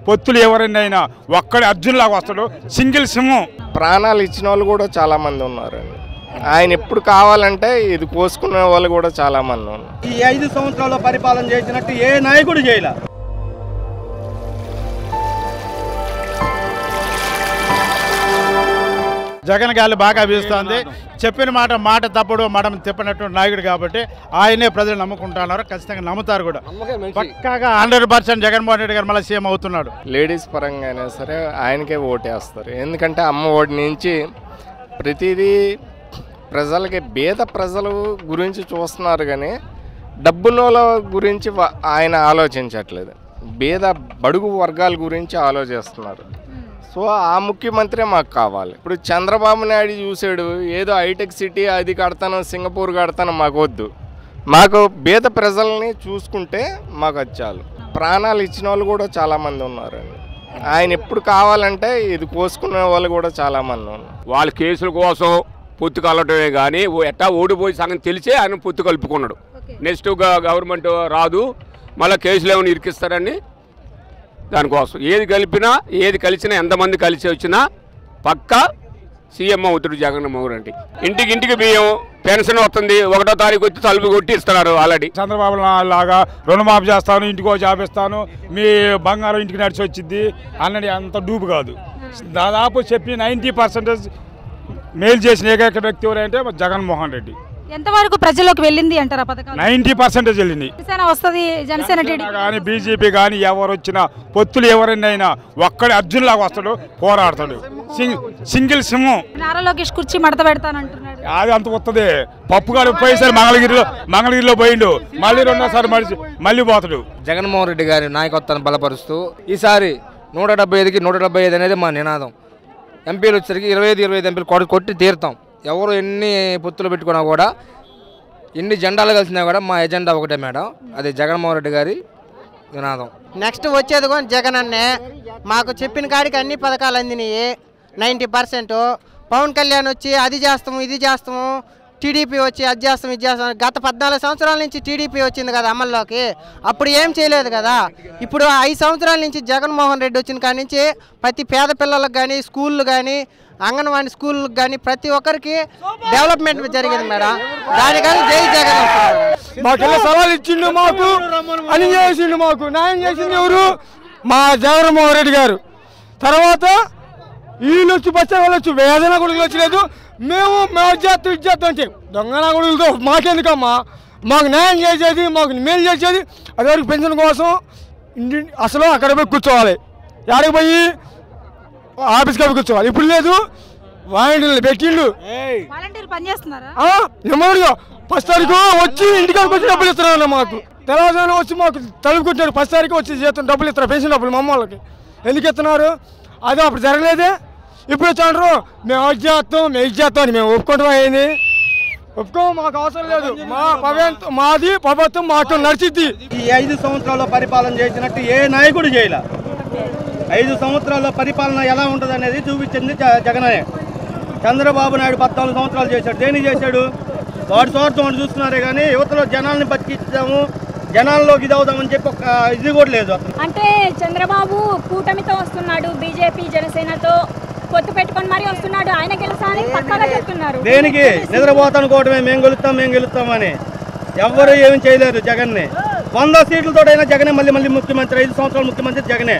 పొత్తులు ఎవరైనా ఒక్కడే అర్జున్లాగా వస్తాడు, సింగిల్ సింహం. ప్రాణాలు ఇచ్చిన వాళ్ళు కూడా చాలామంది ఉన్నారండి. ఆయన ఎప్పుడు కావాలంటే ఇది కోసుకునే వాళ్ళు కూడా చాలామంది ఉన్నారు. ఈ 5 సంవత్సరాల్లో పరిపాలన చేసినట్టు ఏ నాయకుడు చేయలే. జగన్ గాలి బాగా వీస్తోంది. చెప్పిన మాట తప్పుడు మడం తిప్పనట్టు నాయకుడు కాబట్టి ఆయనే ప్రజలు నమ్ముకుంటున్నారు. ఖచ్చితంగా నమ్ముతారు కూడా. పక్కాగా 100% జగన్మోహన్ రెడ్డి గారు మళ్ళీ సీఎం అవుతున్నాడు. లేడీస్ పరంగా అయినా సరే ఆయనకే ఓటేస్తారు. ఎందుకంటే అమ్మ ఓడి నుంచి ప్రతిదీ ప్రజలకి పేద ప్రజల గురించి చూస్తున్నారు కానీ డబ్బునోళ్ళ గురించి ఆయన ఆలోచించట్లేదు. పేద బడుగు వర్గాల గురించి ఆలోచిస్తున్నారు. సో ఆ ముఖ్యమంత్రి మాకు కావాలి. ఇప్పుడు చంద్రబాబు నాయుడు చూసాడు, ఏదో హైటెక్ సిటీ అది కడతాను, సింగపూర్ కడతాను, మాకు వద్దు. మాకు పేద ప్రజల్ని చూసుకుంటే మాకు అది చాలు. ప్రాణాలు ఇచ్చిన వాళ్ళు కూడా చాలామంది ఉన్నారండి. ఆయన ఎప్పుడు కావాలంటే ఇది కోసుకునే వాళ్ళు కూడా చాలామంది ఉన్నారు. వాళ్ళ కేసుల కోసం పొత్తు కలవటమే కానీ ఎట్టా ఓడిపోయి సంగతి తెలిసే ఆయన పొత్తు కలుపుకున్నాడు. నెక్స్ట్ గవర్నమెంట్ రాదు, మళ్ళీ కేసులు ఏమైనా ఇరికిస్తారని దానికోసం ఏది కలిసినా ఎంతమంది కలిసి వచ్చినా పక్కా సీఎం అవుతాడు జగన్మోహన్ రెడ్డి. ఇంటికి బియ్యం పెన్షన్ వస్తుంది, 1వ తారీఖు వచ్చి తలుపు కొట్టి ఇస్తున్నారు ఆల్రెడీ. చంద్రబాబు లాగా రుణమాఫీ చేస్తాను, ఇంటికో జాబ్ ఇస్తాను, మీ బంగారం ఇంటికి నడిచి వచ్చింది అన్నది అంత డూపు కాదు. దాదాపు చెప్పి 90% మేలు చేసిన ఏకైక వ్యక్తి ఎవరంటే జగన్మోహన్ రెడ్డి. ఎంతవరకు ప్రజల్లోకి వెళ్ళింది అంటారా పథకాలు? 90% వెళ్ళింది. జనసేన కానీ బీజేపీ కానీ ఎవరు వచ్చినా పొత్తులు ఎవరైనా ఒక్కడే అర్జున్లాగా వస్తాడు, పోరాడతాడు, సింగిల్ సింహం. నారా లోకేష్ కుర్చీ మడత పెడతానంటున్నాడు. అది అంత వస్తుంది. పప్పుగాడు పోయేసరి మంగళగిరిలో పోయిండు, మళ్ళీ 2వ మళ్ళీ పోతాడు. జగన్మోహన్ రెడ్డి గారి నాయకత్వాన్ని బలపరుస్తూ ఈసారి 175కి 175 అనేది మా నినాదం. ఎంపీలు వచ్చేసరికి 25 ఎంపీలు కొట్టి తీరుతాం. ఎవరు ఎన్ని పొత్తులు పెట్టుకున్నా కూడా, ఎన్ని జెండాలు కలిసినా కూడా మా ఎజెండా ఒకటే మేడం, అది జగన్మోహన్ రెడ్డి గారి నినాదం. నెక్స్ట్ వచ్చేది కూడా జగన్ అన్నే. మాకు చెప్పిన కాడికి అన్ని పథకాలు అందినాయి 90%. పవన్ కళ్యాణ్ వచ్చి అది చేస్తాము ఇది చేస్తాము, టీడీపీ వచ్చి అది చేస్తాం ఇది చేస్తాం. గత 14 సంవత్సరాల నుంచి టీడీపీ వచ్చింది కదా అమల్లోకి, అప్పుడు ఏం చేయలేదు కదా. ఇప్పుడు 5 సంవత్సరాల నుంచి జగన్మోహన్ రెడ్డి వచ్చిన కాడి నుంచి ప్రతి పేద పిల్లలకు కానీ, స్కూళ్ళు కానీ, అంగన్వాడీ స్కూళ్ళకి కానీ ప్రతి ఒక్కరికి డెవలప్మెంట్ జరిగింది మేడం. దానికని జై జగన్. మాకు సవాల్ ఇచ్చిండు, మాకు అని చేసిండు, మాకు న్యాయం చేసింది ఎవరు? మా జగన్మోహన్ రెడ్డి గారు. తర్వాత వీళ్ళు వచ్చి బచ్చ వాళ్ళు వచ్చి వేదన కొడుకులు వచ్చలేదు. మేము ఇచ్చేస్తాం అంటే దొంగన కొడుకులతో మాకెందుకమ్మా? మాకు న్యాయం చేసేది, మాకు మేలు చేసేది అదివరకు పెన్షన్ కోసం అసలు అక్కడ పోయి కూర్చోవాలి, ఎక్కడికి పోయి ఆఫీస్కి పోయి కూర్చోవాలి. ఇప్పుడు లేదు, వాలంటీర్లు పెట్టిండు. నెమ్మదిగా 1వ తారీఖు వచ్చి ఇంటికి వచ్చి డబ్బులు ఇస్తున్నారు. మాకు తెలంగాణ వచ్చి మాకు తలుపు కొట్టాడు. 1వ తారీఖు వచ్చి చేస్తాం డబ్బులు ఇస్తారు, పెన్షన్ డబ్బులు మా అమ్మలకి. ఎందుకు ఇస్తున్నారు? అదే అప్పుడు జరగలేదే. ఇప్పుడు వచ్చారు మేము ఇది చేస్తాం అని మేము ఒప్పుకుంటాం. అయింది ఒప్పుకో, మాకు అవసరం లేదు. మాది ప్రభుత్వం మాకు నడిచిద్ది. ఈ 5 సంవత్సరాల్లో పరిపాలన చేసినట్టు ఏ నాయకుడు చేయలే. 5 సంవత్సరాల్లో పరిపాలన ఎలా ఉంటుంది అనేది చూపించింది జగనే. చంద్రబాబు నాయుడు 14 సంవత్సరాలు చేశాడు. దేనికి చేశాడు? వాడు స్వార్థం చూస్తున్నారే కానీ యువతలో జనాల్ని బతికిస్తాము, జనాల్లోకి ఇది అవుదామని చెప్పి ఒక ఇది కూడా లేదు. అంటే చంద్రబాబు కూటమితో వస్తున్నాడు, బీజేపీ జనసేనతో పొత్తు పెట్టుకొని మరీ వస్తున్నాడు. ఆయన గెలుస్తానని పక్కాగా చెప్తున్నారు. దేనికి? నిద్రపోతానుకోవటమే, మేము గెలుస్తామని. ఎవ్వరూ ఏమి చేయలేరు జగన్ని. 100 సీట్లతోటైనా జగనే మళ్ళీ ముఖ్యమంత్రి. 5 సంవత్సరాలు ముఖ్యమంత్రి జగనే.